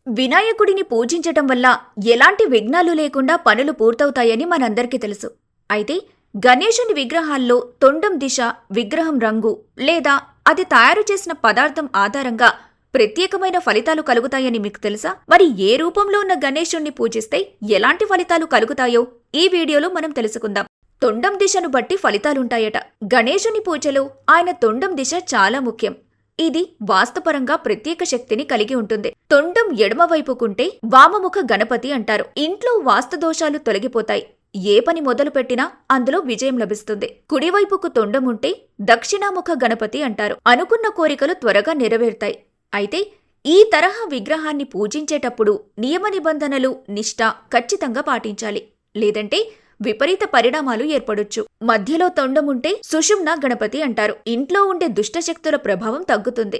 వినాయకుడిని పూజించటం వల్ల ఎలాంటి విఘ్నాలు లేకుండా పనులు పూర్తవుతాయని మనందరికీ తెలుసు. అయితే గణేశుని విగ్రహాల్లో తొండం దిశ, విగ్రహం రంగు లేదా అది తయారు చేసిన పదార్థం ఆధారంగా ప్రత్యేకమైన ఫలితాలు కలుగుతాయని మీకు తెలుసా? మరి ఏ రూపంలో ఉన్న గణేశుణ్ణి పూజిస్తే ఎలాంటి ఫలితాలు కలుగుతాయో ఈ వీడియోలో మనం తెలుసుకుందాం. తొండం దిశను బట్టి ఫలితాలుంటాయట. గణేశుని పూజలో ఆయన తొండం దిశ చాలా ముఖ్యం. ఇది వాస్తుపరంగా ప్రత్యేక శక్తిని కలిగి ఉంటుంది. తొండం ఎడమవైపుకుంటే వామముఖ గణపతి అంటారు. ఇంట్లో వాస్తు దోషాలు తొలగిపోతాయి. ఏ పని మొదలుపెట్టినా అందులో విజయం లభిస్తుంది. కుడివైపుకు తొండం ఉంటే దక్షిణాముఖ గణపతి అంటారు. అనుకున్న కోరికలు త్వరగా నెరవేరుతాయి. అయితే ఈ తరహా విగ్రహాన్ని పూజించేటప్పుడు నియమ నిబంధనలు, నిష్ఠ ఖచ్చితంగా పాటించాలి. లేదంటే విపరీత పరిణామాలు ఏర్పడొచ్చు. మధ్యలో తొండముంటే సుషుమ్న గణపతి అంటారు. ఇంట్లో ఉండే దుష్టశక్తుల ప్రభావం తగ్గుతుంది.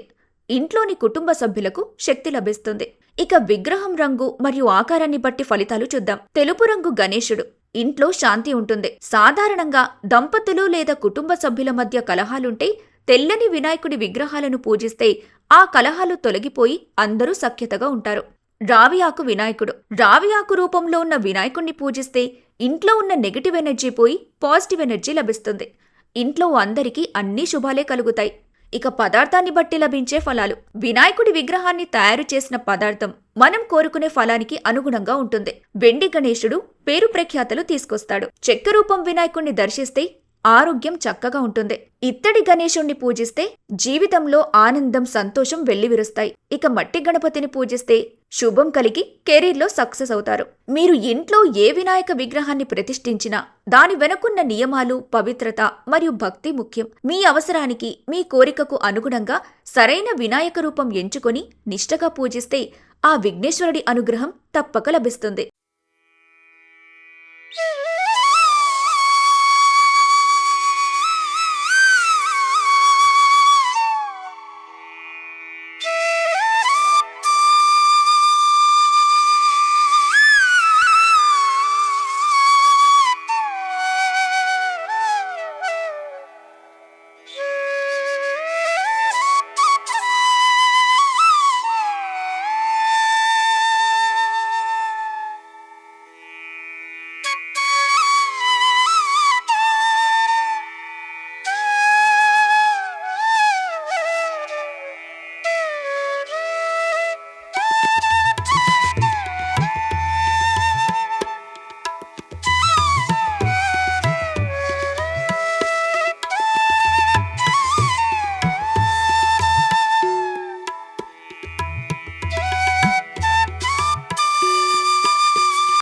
ఇంట్లోని కుటుంబ సభ్యులకు శక్తి లభిస్తుంది. ఇక విగ్రహం రంగు మరియు ఆకారాన్ని బట్టి ఫలితాలు చూద్దాం. తెలుపు రంగు గణేశుడు. ఇంట్లో శాంతి ఉంటుంది. సాధారణంగా దంపతులు లేదా కుటుంబ సభ్యుల మధ్య కలహాలుంటే తెల్లని వినాయకుడి విగ్రహాలను పూజిస్తే ఆ కలహాలు తొలగిపోయి అందరూ సఖ్యతగా ఉంటారు. రావి ఆకు వినాయకుడు. రావి ఆకు రూపంలో ఉన్న వినాయకుణ్ణి పూజిస్తే ఇంట్లో ఉన్న నెగటివ్ ఎనర్జీ పోయి పాజిటివ్ ఎనర్జీ లభిస్తుంది. ఇంట్లో అందరికీ అన్ని శుభాలే కలుగుతాయి. ఇక పదార్థాన్ని బట్టి లభించే ఫలాలు. వినాయకుడి విగ్రహాన్ని తయారు చేసిన పదార్థం మనం కోరుకునే ఫలానికి అనుగుణంగా ఉంటుంది. వెండి గణేశుడు పేరు ప్రఖ్యాతలు తీసుకొస్తాడు. చెక్క రూపం వినాయకుణ్ణి దర్శిస్తే ఆరోగ్యం చక్కగా ఉంటుంది. ఇత్తడి గణేశుణ్ణి పూజిస్తే జీవితంలో ఆనందం, సంతోషం వెల్లివిరుస్తాయి. ఇక మట్టి గణపతిని పూజిస్తే శుభం కలిగి కెరీర్లో సక్సెస్ అవుతారు. మీరు ఇంట్లో ఏ వినాయక విగ్రహాన్ని ప్రతిష్ఠించినా దాని వెనుకున్న నియమాలు, పవిత్రత మరియు భక్తి ముఖ్యం. మీ అవసరానికి, మీ కోరికకు అనుగుణంగా సరైన వినాయక రూపం ఎంచుకొని నిష్ఠగా పూజిస్తే ఆ విఘ్నేశ్వరుడి అనుగ్రహం తప్పక లభిస్తుంది.